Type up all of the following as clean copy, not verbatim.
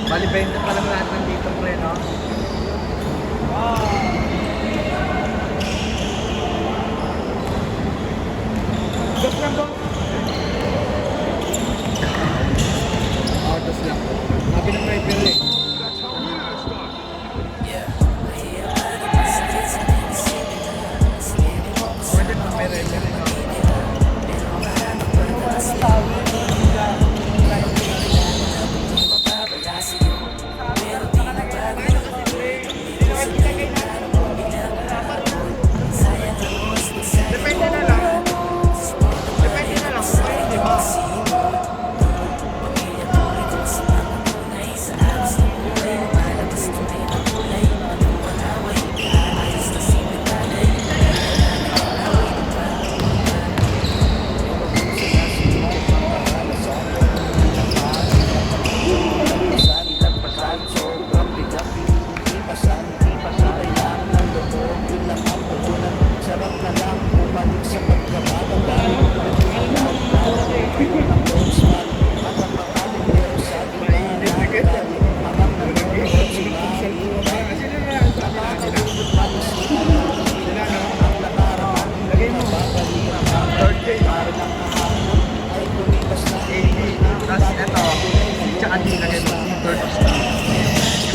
Bali 20 pa lang lahat nandito pre, no? Gas lang ba? Autos lang. Sabi ng driver eh. Pwede pa may driver eh, no? Depende na lang. Depende Adi, lagay mo si third star.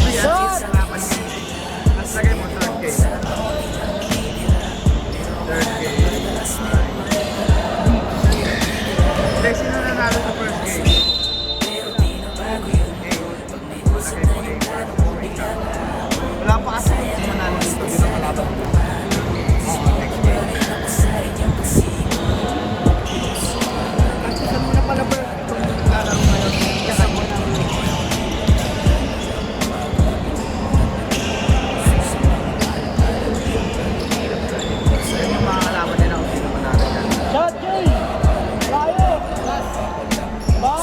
Ito yan, kalaban niya. Tapos lagay mo third K. Third K. Hindi, sino nanalo sa first game? Wala pa kasi yung manalo dito, dito kalaban ko. Oo, next game. Nagsisan mo na pala ba itong lalaro ngayon? Kaya mo na. Ayun yung mga kalaban nila kung sino manalo dyan. Shot, Jay! Layo! Ba?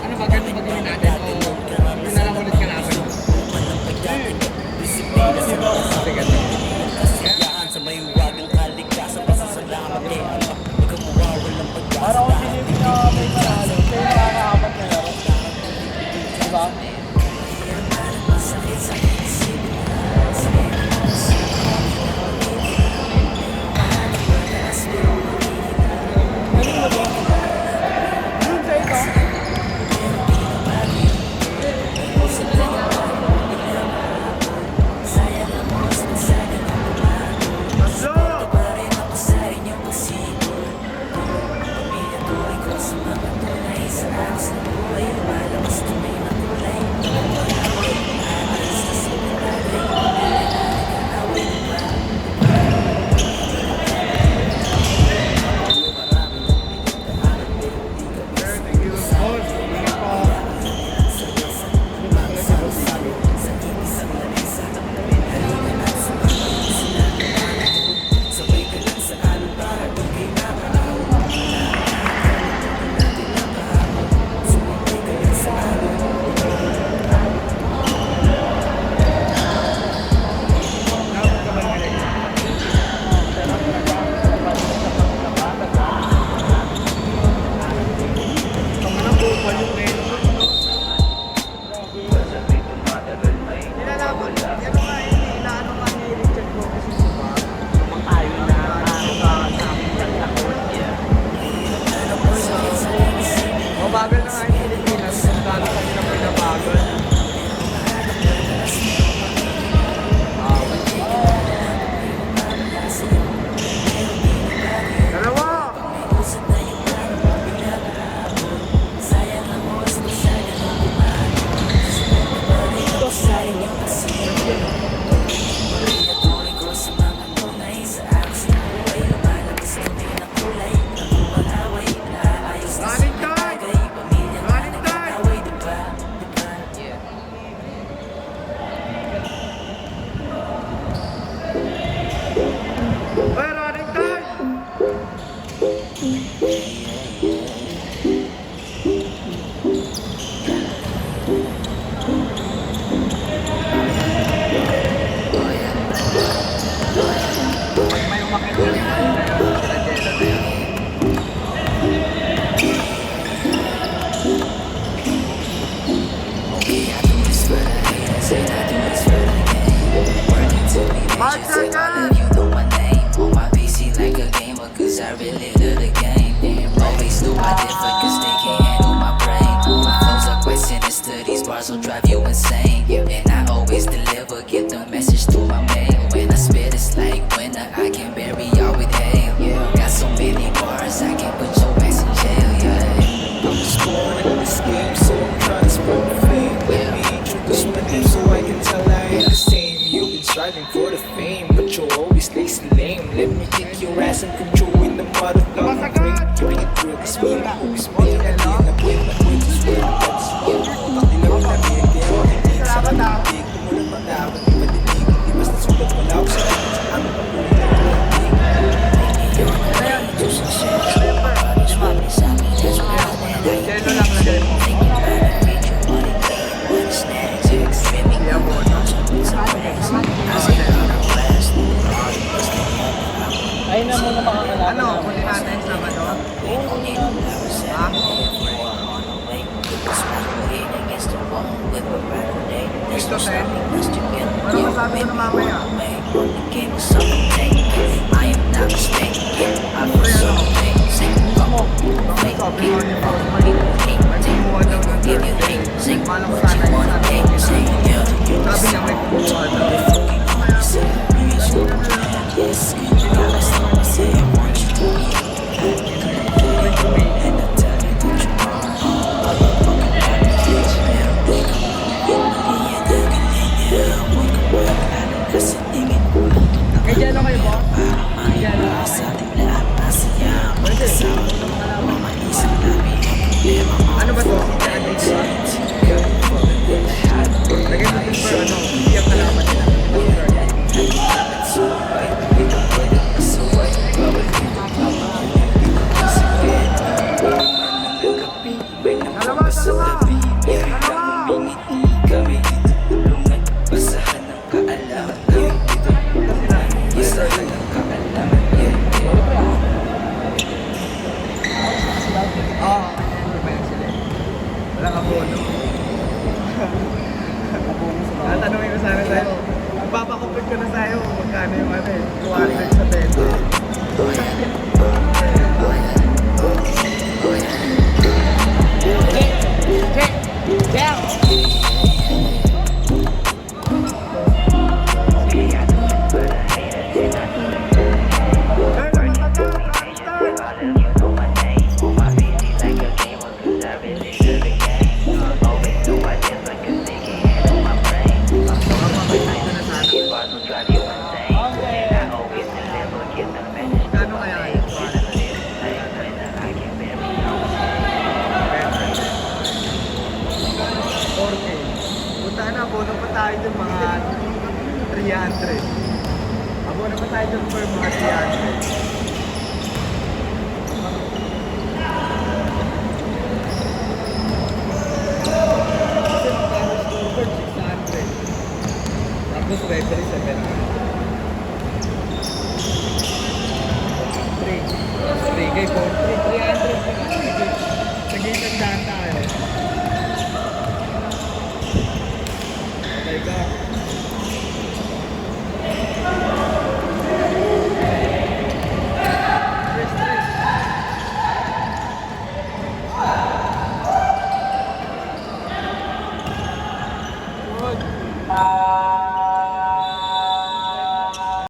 Ano ba ganun ba gawin natin? Yun na lang ulit kalaban mo. Sige. Para kung sinipin na may panalo, kayo nakakaapat na laro. Diba? Galing mo ba? Yun sa ito. Bagal na nga yung Pilipinas, lalo sa nila pinabagal. Dalawa! Running time! Running time! Hey, running time! May umakit na rin sila Jella na yan. Mark Circle! You know my name on my PC like a gamer, cause I really love the game. Always knew I differ, cause they can't handle my brain. My flows are quite sinister, these bars will drive you insane. And I always deliver, get the message through my mail. When I spit, it's like winter, I can bury y'all with hail. Got so many bars, I can put your ass in jail, yeah. I'm just born in this game, so I'm trying to spread the fame. Let me introduce my name so I can tell I ain't the same. You've been striving for the fame, but you're always lazy lame. Let me kick your ass and put you in the mud of love and rain. You ain't through this me, always me, at the end of it, my point is where I'm at. Dilaw na bigyan, hindi sa kanabig. Tumulang magdapat, di madinig. Di basta sulat wala ako sa akin. Ano pa po yung naglating? Jello lang lagay mo. Kaya mo, no? to 10. Ano masabi ko na mamaya? I am not mistaken. I feel so amazing. Bakit sabi mo ni Paul May kumuha daw ng third day. Paano sana yung sabi ko sabi niya may kumuha daw. Kaya dyan kayo ba? Dyan Ano ba to? Lagay mo din for ano, hindi ang kalaban nila. Dalawa! Walang abono. Tatanungin ko sana sa'yo. Magpapakupit ko na sa'yo kung magkano yung ano eh. 200 sa 10. Kano kaya yun? 4K. Punta na, abono pa tayo dun mga 300. Abono pa tayo dun for mga 300. Kasi magkano scoreboard 600. Tapos referee 700. 3K, 4K, 300 pa na. Nag-iitandaan tayo. Okay ka. Ah,